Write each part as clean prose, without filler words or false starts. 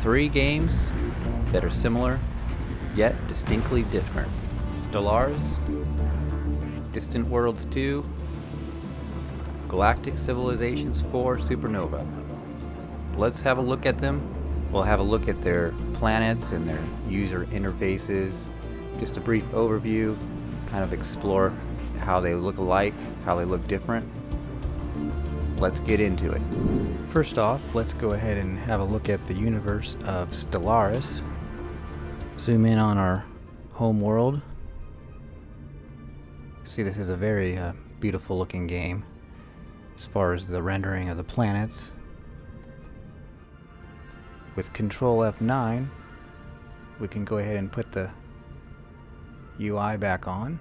3 games that are similar, yet distinctly different. Stellaris, Distant Worlds 2, Galactic Civilizations IV Supernova. Let's have a look at them. We'll have a look at their planets and their user interfaces, just a brief overview, kind of explore how they look alike, how they look different. Let's get into it. First off, let's go ahead and have a look at the universe of Stellaris. Zoom in on our home world. See, this is a very beautiful looking game as far as the rendering of the planets. With Control F9, we can go ahead and put the UI back on.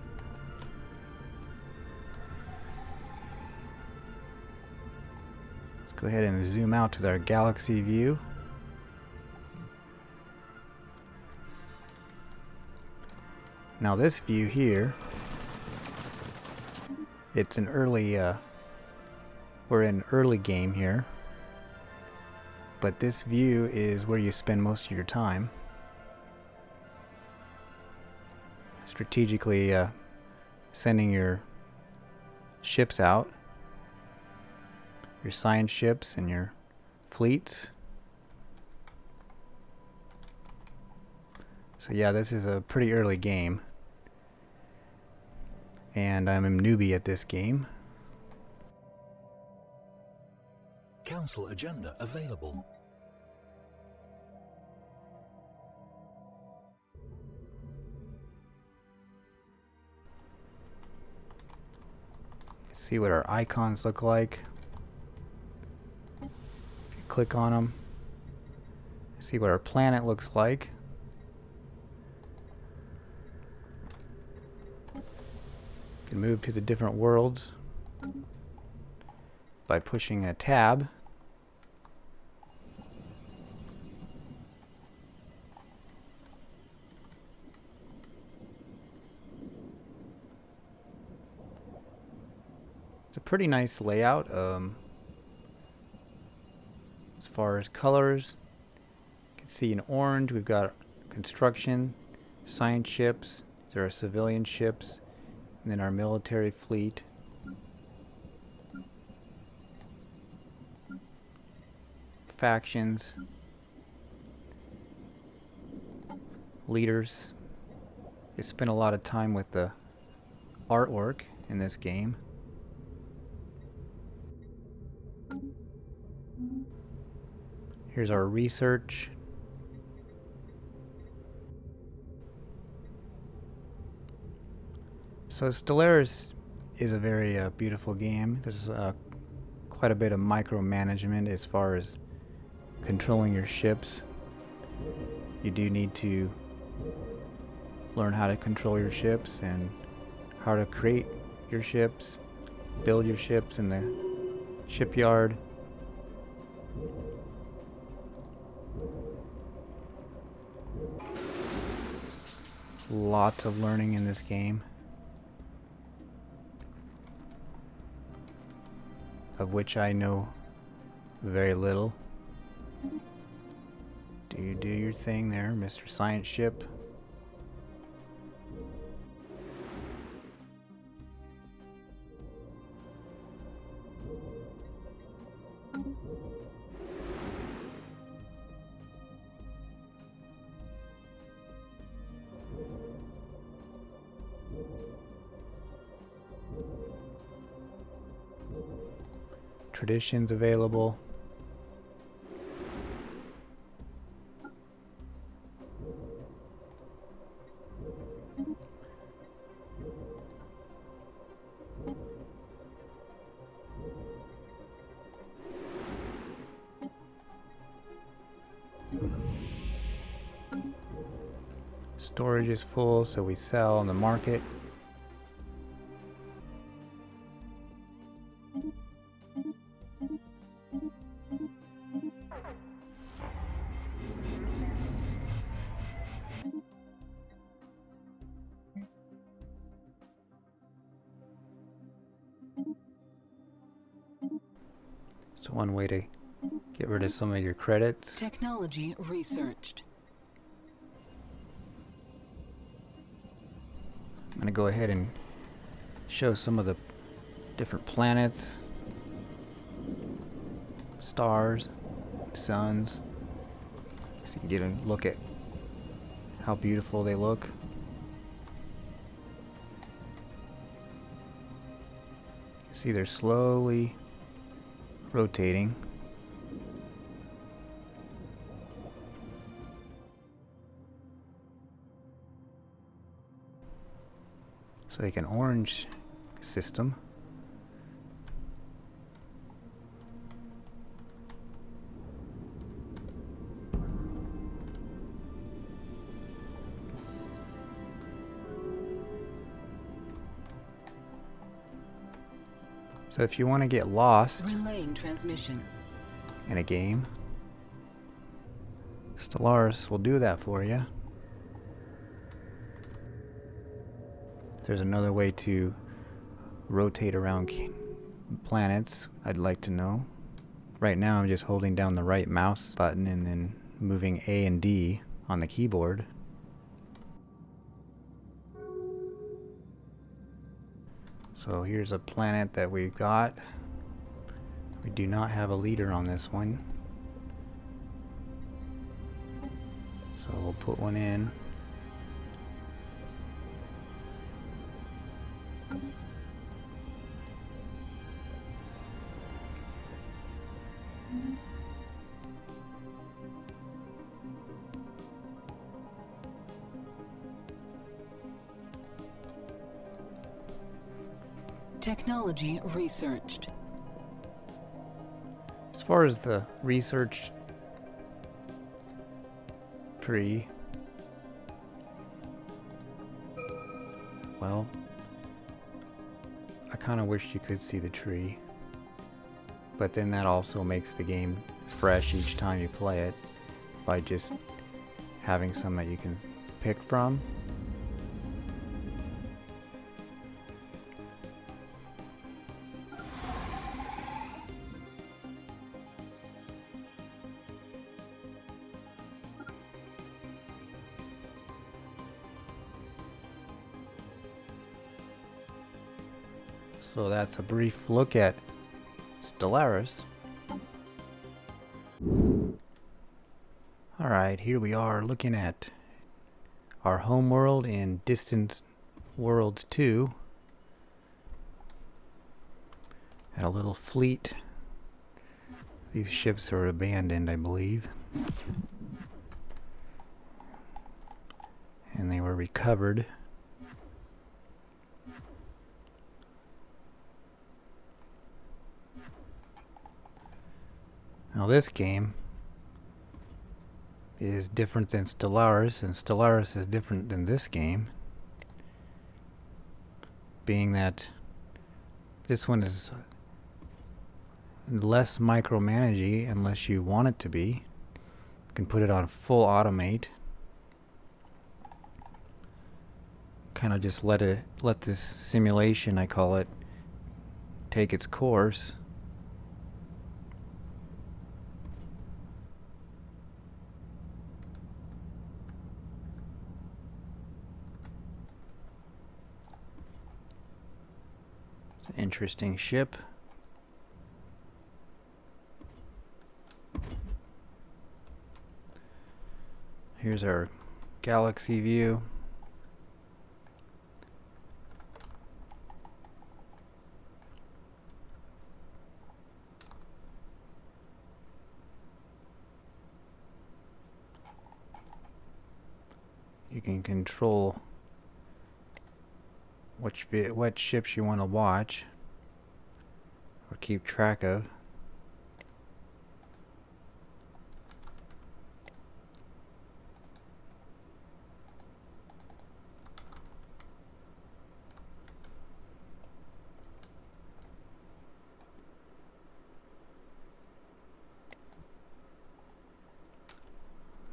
Let's go ahead and zoom out to our galaxy view. Now this view here, it's an early, we're in early game here, but this view is where you spend most of your time. Strategically sending your ships out, your science ships and your fleets. So yeah, this is a pretty early game, and I'm a newbie at this game. Council agenda available. See what our icons look like. If you click on them, see what our planet looks like. You can move to the different worlds by pushing a tab. It's a pretty nice layout. As far as colors, you can see in orange we've got construction, science ships, there are civilian ships, and then our military fleet. Factions, leaders. They spend a lot of time with the artwork in this game. Here's our research. So Stellaris is a very beautiful game. There's quite a bit of micromanagement as far as controlling your ships. You do need to learn how to control your ships and how to create your ships, build your ships in the shipyard. Lots of learning in this game, of which I know very little. Do your thing there, Mr. Science Ship. Traditions available. Storage is full, so we sell on the market. So one way to Get rid of some of your credits. Technology researched. I'm going to go ahead and show some of the different planets, stars, suns, so you can get a look at how beautiful they look. See, they're slowly rotating. It's like an orange system. So if you want to get lost Relaying transmission. in a game, Stellaris will do that for you. If there's another way to rotate around planets, I'd like to know. Right now I'm just holding down the right mouse button and then moving A and D on the keyboard. So here's a planet that we've got. We do not have a leader on this one, so we'll put one in. Technology researched. As far as the research tree, well, I kind of wish you could see the tree, but then that also makes the game fresh each time you play it by just having some that you can pick from. So that's a brief look at Stellaris. Alright, here we are looking at our home world in Distant Worlds 2. Had a little fleet. These ships are abandoned, I believe. And they were recovered. Now this game is different than Stellaris, and Stellaris is different than this game, being that this one is less micromanagey unless you want it to be. You can put it on full automate. Kind of just let this simulation, I call it, take its course. Interesting ship. Here's our galaxy view. You can control what ships you want to watch or keep track of.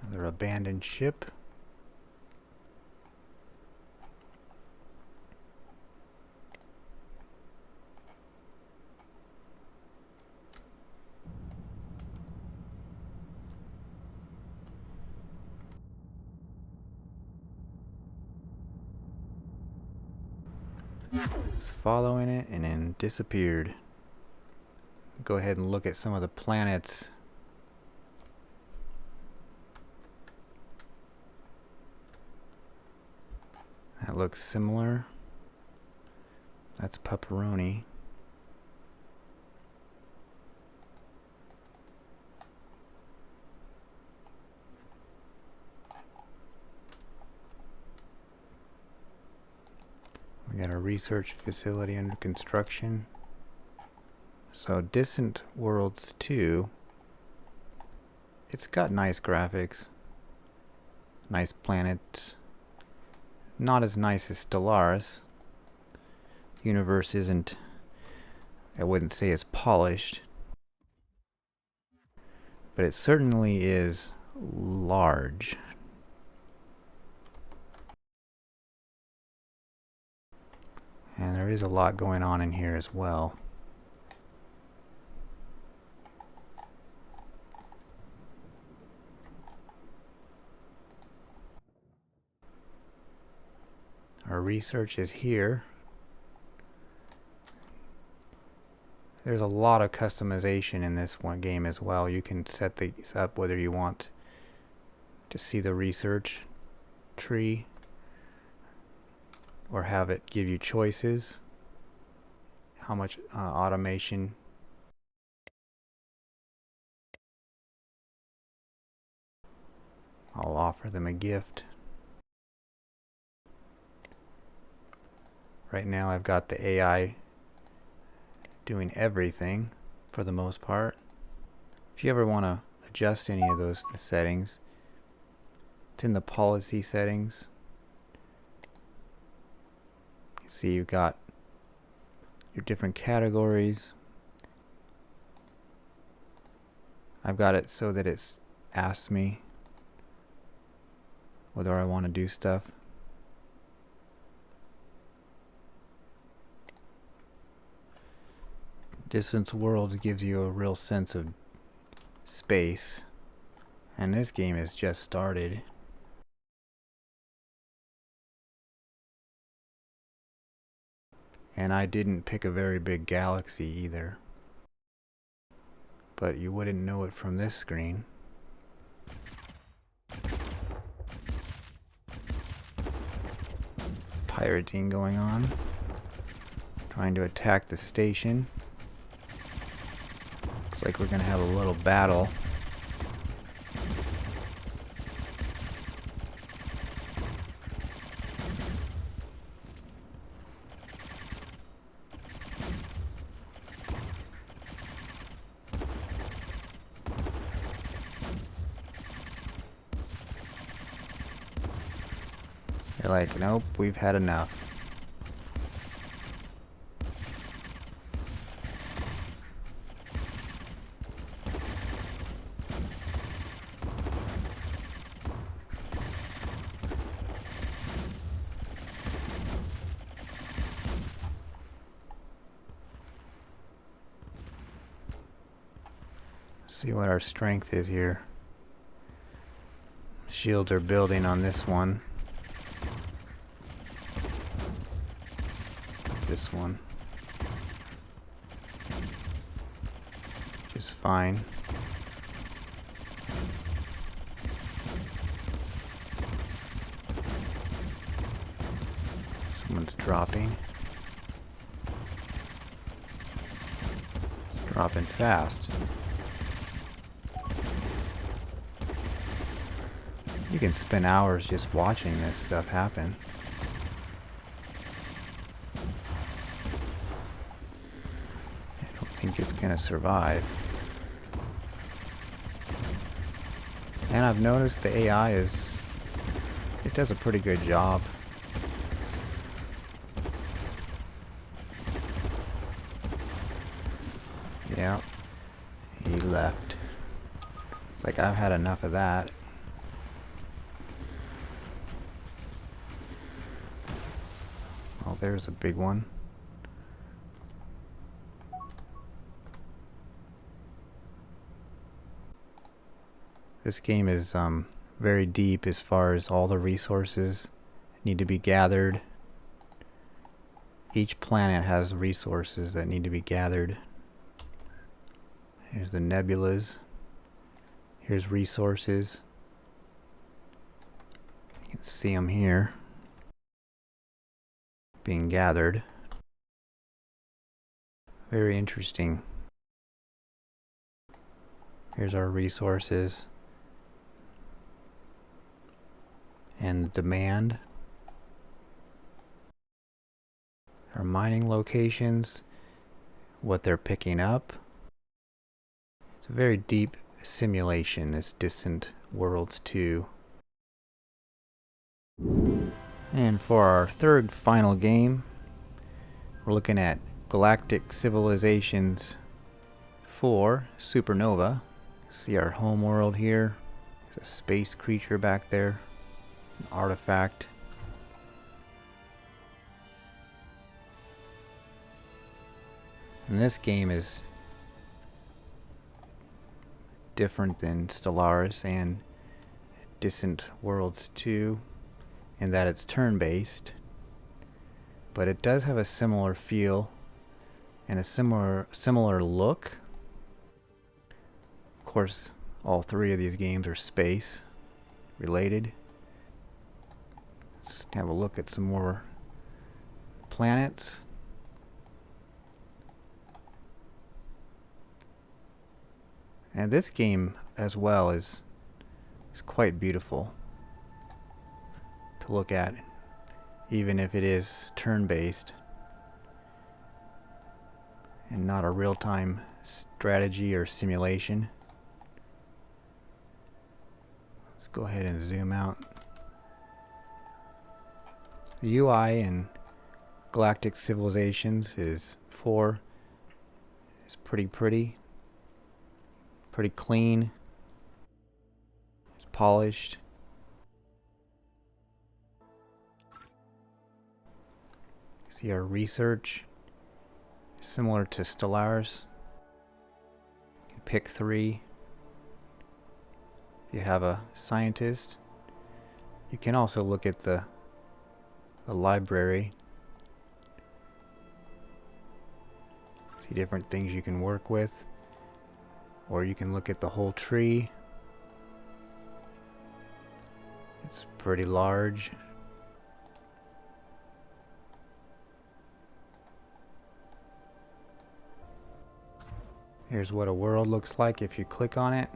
Another abandoned ship. Just following it and then disappeared. Go ahead and look at some of the planets. That looks similar. That's pepperoni. We got a research facility under construction. So Distant Worlds 2, it's got nice graphics, nice planets, not as nice as Stellaris. The universe isn't, I wouldn't say it's polished, but it certainly is large. And there is a lot going on in here as well. Our research is here. There's a lot of customization in this one game as well. You can set these up whether you want to see the research tree or have it give you choices. How much automation. I'll offer them a gift. Right now I've got the AI doing everything for the most part. If you ever want to adjust any of those settings, it's in the policy settings. You see you've got your different categories. I've got it so that it asks me whether I want to do stuff. Distant Worlds gives you a real sense of space, and this game has just started. And I didn't pick a very big galaxy either, but you wouldn't know it from this screen. Pirating going on, trying to attack the station. Looks like we're gonna have a little battle. They're like, nope, we've had enough. See what our strength is here. Shields are building on this one. This one. Just fine. Someone's dropping. It's dropping fast. You can spend hours just watching this stuff happen. I don't think it's gonna survive. And I've noticed the AI it does a pretty good job. Yeah, he left. Like, I've had enough of that. Oh, there's a big one. This game is very deep as far as all the resources need to be gathered Each planet has resources that need to be gathered. Here's the nebulas. Here's resources. You can see them here being gathered. Very interesting. Here's our resources and the demand. Our mining locations, what they're picking up. It's a very deep simulation, this Distant Worlds 2. And for our third final game, we're looking at Galactic Civilizations IV Supernova. See our home world here. There's a space creature back there, an artifact. And this game is different than Stellaris and Distant Worlds 2 in that it's turn-based, but it does have a similar feel and a similar look. Of course, all three of these games are space related. Let's have a look at some more planets. And this game as well is quite beautiful to look at, even if it is turn-based and not a real-time strategy or simulation. Let's go ahead and zoom out. The UI in Galactic Civilizations is 4 is pretty clean. It's polished. See our research, similar to Stellaris. You can pick 3 if you have a scientist. You can also look at the library. See different things you can work with. Or you can look at the whole tree. It's pretty large. Here's what a world looks like if you click on it.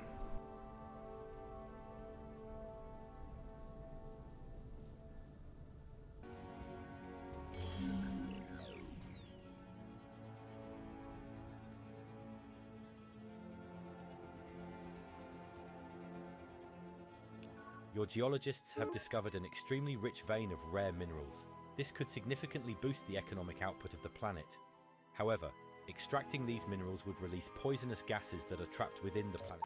Your geologists have discovered an extremely rich vein of rare minerals. This could significantly boost the economic output of the planet. However, extracting these minerals would release poisonous gases that are trapped within the planet.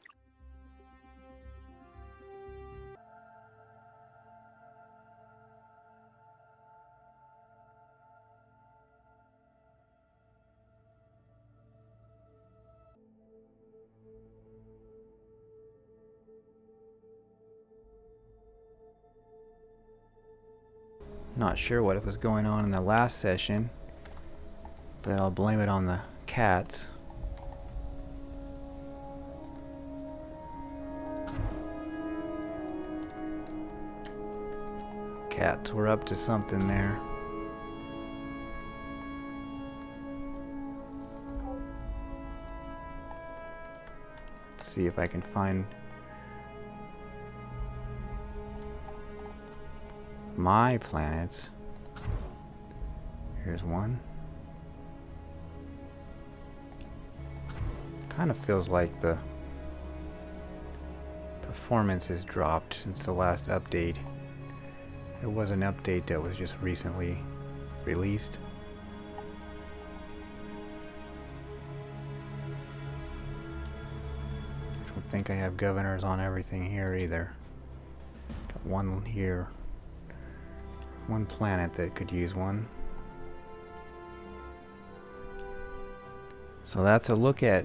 Not sure what was going on in the last session, but I'll blame it on the cats. Cats were up to something there. Let's see if I can find my planets. Here's one. Kind of feels like the performance has dropped since the last update. There was an update that was just recently released. I don't think I have governors on everything here either. Got one here. One planet that could use one. So that's a look at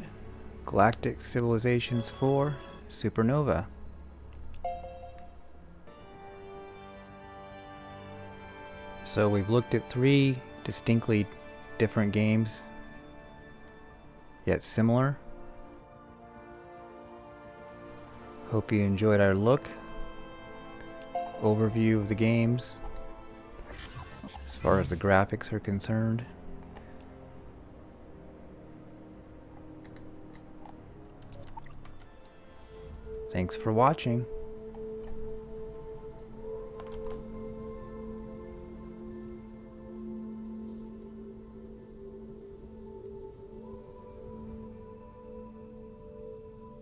Galactic Civilizations IV Supernova. So we've looked at 3 distinctly different games, yet similar. Hope you enjoyed our look, overview of the games, as far as the graphics are concerned. Thanks for watching.